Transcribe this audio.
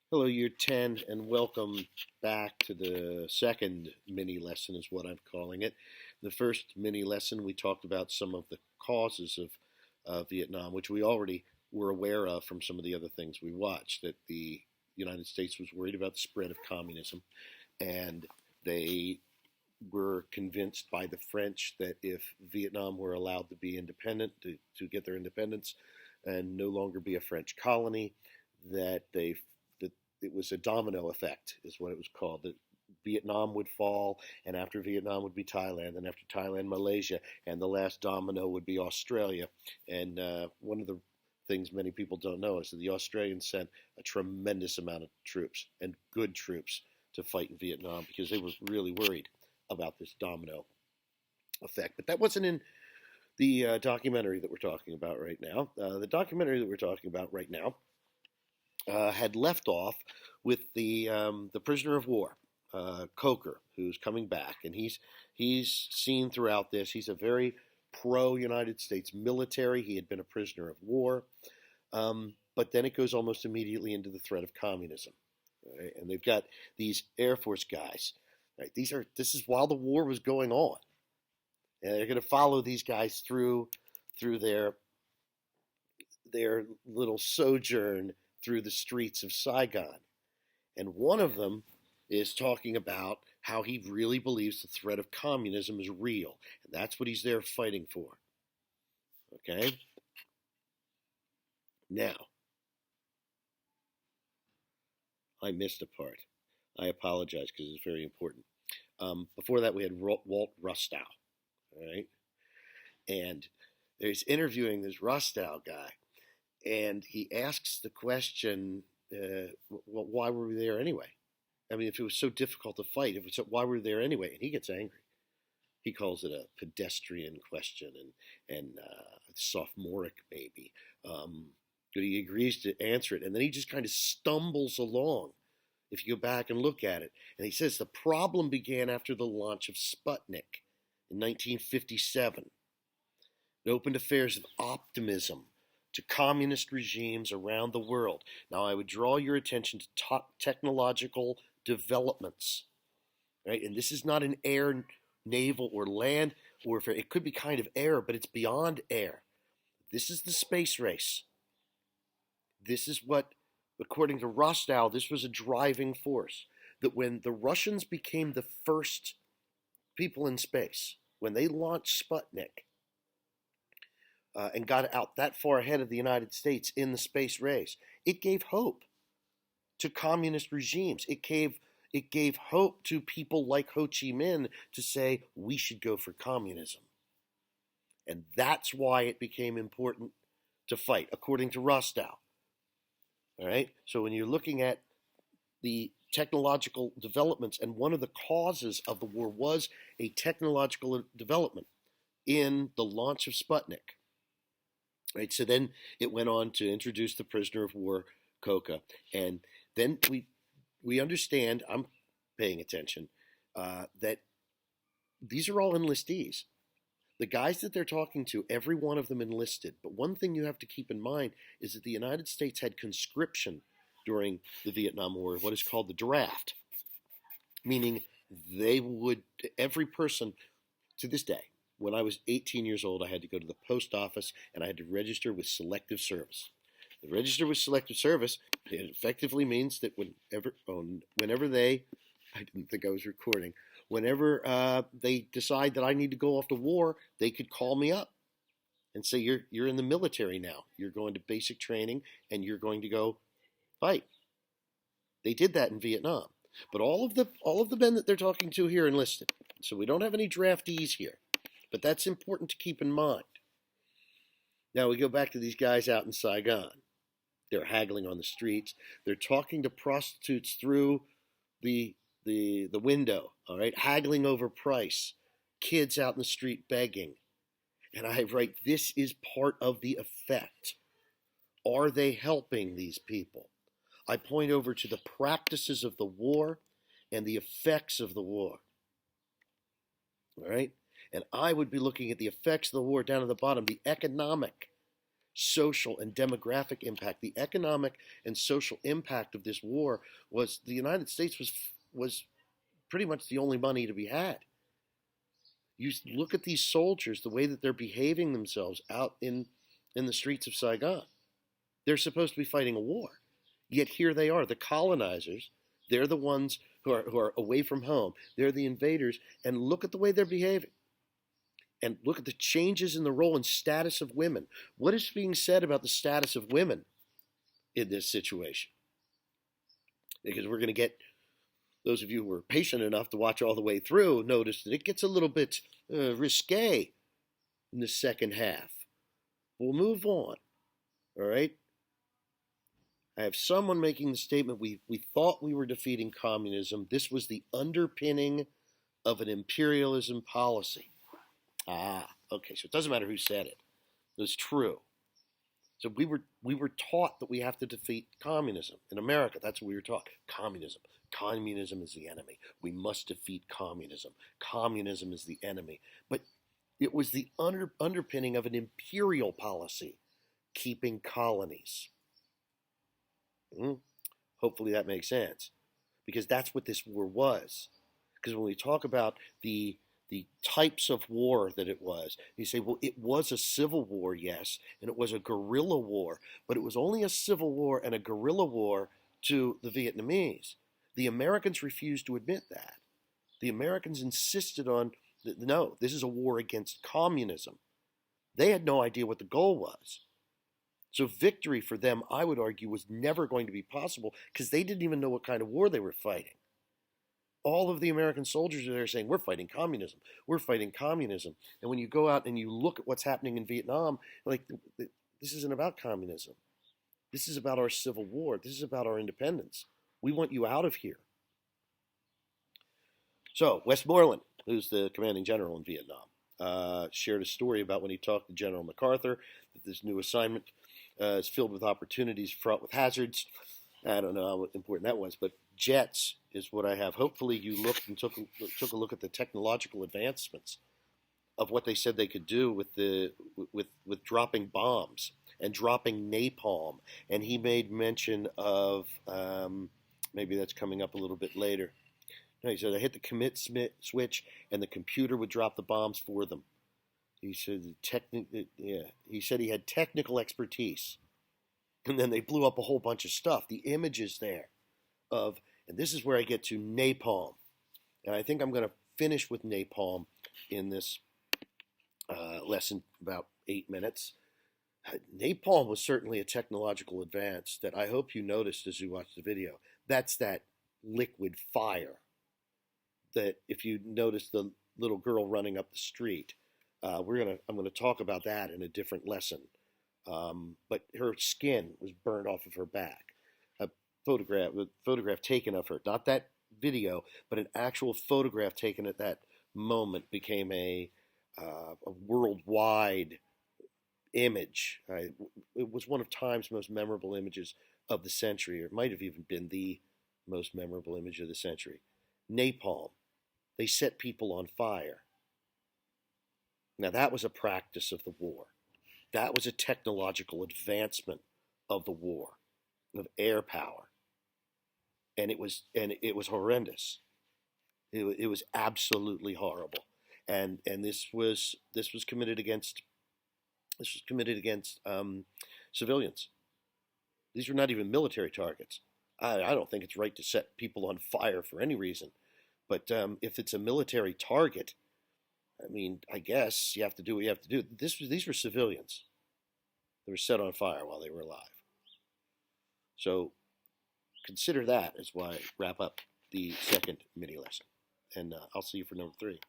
Hello, Year 10, and welcome back to the second mini lesson, is what I'm calling it. The first mini lesson, we talked about some of the causes of Vietnam, which we already were aware of from some of the other things we watched, that the United States was worried about the spread of communism, and they were convinced by the French that if Vietnam were allowed to be independent, to get their independence and no longer be a French colony, that it was a domino effect, is what it was called. That Vietnam would fall, and after Vietnam would be Thailand, and after Thailand, Malaysia, and the last domino would be Australia. And one of the things many people don't know is that the Australians sent a tremendous amount of troops, and good troops, to fight in Vietnam because they were really worried about this domino effect. But that wasn't in the documentary that we're talking about right now. The documentary that we're talking about right now had left off with the prisoner of war, Coker, who's coming back, and he's seen throughout this. He's a very pro-United States military. He had been a prisoner of war, but then it goes almost immediately into the threat of communism, right? And they've got these Air Force guys. Right? This is while the war was going on, and they're going to follow these guys through their little sojourn through the streets of Saigon. And one of them is talking about how he really believes the threat of communism is real. And that's what he's there fighting for. Okay? Now, I missed a part. I apologize because it's very important. Before that, we had Walt Rustow. All right? And he's interviewing this Rustow guy. And he asks the question, well, why were we there anyway? I mean, if it was so difficult to fight, why were we there anyway? And he gets angry. He calls it a pedestrian question and sophomoric maybe. But he agrees to answer it. And then he just kind of stumbles along, if you go back and look at it. And he says the problem began after the launch of Sputnik in 1957. It opened affairs of optimism to communist regimes around the world. Now, I would draw your attention to top technological developments, right? And this is not an air, naval, or land warfare. It could be kind of air, but it's beyond air. This is the space race. This is what, according to Rostow, this was a driving force. That when the Russians became the first people in space, when they launched Sputnik, and got out that far ahead of the United States in the space race, it gave hope to communist regimes. It gave hope to people like Ho Chi Minh to say, we should go for communism. And that's why it became important to fight, according to Rostow. All right? So when you're looking at the technological developments, and one of the causes of the war was a technological development in the launch of Sputnik. Right, so then it went on to introduce the prisoner of war, Coker, and then we understand. I'm paying attention that these are all enlistees. The guys that they're talking to, every one of them enlisted. But one thing you have to keep in mind is that the United States had conscription during the Vietnam War, what is called the draft, meaning every person to this day. When I was 18 years old, I had to go to the post office and I had to register with Selective Service. The register with Selective Service, it effectively means that whenever they, I didn't think I was recording, whenever they decide that I need to go off to war, they could call me up and say, you're in the military now. You're going to basic training and you're going to go fight. They did that in Vietnam. But all of the men that they're talking to here enlisted. So we don't have any draftees here. But that's important to keep in mind. Now we go back to these guys out in Saigon. They're haggling on the streets. They're talking to prostitutes through the window, all right, haggling over price. Kids out in the street begging. And I write, this is part of the effect. Are they helping these people? I point over to the practices of the war and the effects of the war. All right? And I would be looking at the effects of the war down at the bottom, the economic social and demographic impact, the economic and social impact of this war was the United States was pretty much the only money to be had. You look at these soldiers, the way that they're behaving themselves out in the streets of Saigon. They're supposed to be fighting a war, yet here they are, the colonizers. They're the ones who are away from home. They're the invaders, and look at the way they're behaving. And look at the changes in the role and status of women. What is being said about the status of women in this situation? Because we're going to get, those of you who were patient enough to watch all the way through, notice that it gets a little bit risque in the second half. We'll move on, all right? I have someone making the statement, we thought we were defeating communism. This was the underpinning of an imperialism policy. Okay, so it doesn't matter who said it. It was true. So we were taught that we have to defeat communism. In America, that's what we were taught. Communism. Communism is the enemy. We must defeat communism. Communism is the enemy. But it was the underpinning of an imperial policy, keeping colonies. Hopefully that makes sense. Because that's what this war was. Because when we talk about the types of war that it was, you say, well, it was a civil war, yes, and it was a guerrilla war, but it was only a civil war and a guerrilla war to the Vietnamese. The Americans refused to admit that. The Americans insisted on, no, this is a war against communism. They had no idea what the goal was. So victory for them, I would argue, was never going to be possible because they didn't even know what kind of war they were fighting. All of the American soldiers are there saying, we're fighting communism. We're fighting communism. And when you go out and you look at what's happening in Vietnam, like, this isn't about communism. This is about our civil war. This is about our independence. We want you out of here. So Westmoreland, who's the commanding general in Vietnam, shared a story about when he talked to General MacArthur, that this new assignment is filled with opportunities, fraught with hazards. I don't know how important that was, but jets is what I have. Hopefully you looked and took a look at the technological advancements of what they said they could do with dropping bombs and dropping napalm. And he made mention of, maybe that's coming up a little bit later. No, he said, I hit the commit switch and the computer would drop the bombs for them. He said, he said he had technical expertise. And then they blew up a whole bunch of stuff. The images there of, and this is where I get to napalm. And I think I'm going to finish with napalm in this lesson, about 8 minutes. Napalm was certainly a technological advance that I hope you noticed as you watched the video. That's that liquid fire that if you notice the little girl running up the street, I'm going to talk about that in a different lesson. But her skin was burned off of her back. A photograph taken of her, not that video, but an actual photograph taken at that moment became a worldwide image. It was one of Time's most memorable images of the century, or it might have even been the most memorable image of the century. Napalm. They set people on fire. Now that was a practice of the war. That was a technological advancement of the war, of air power. And it was horrendous. It was absolutely horrible. And this was committed against civilians. These were not even military targets. I don't think it's right to set people on fire for any reason. But if it's a military target, I mean, I guess you have to do what you have to do. These were civilians. They were set on fire while they were alive. So consider that as why I wrap up the second mini lesson. And I'll see you for number 3.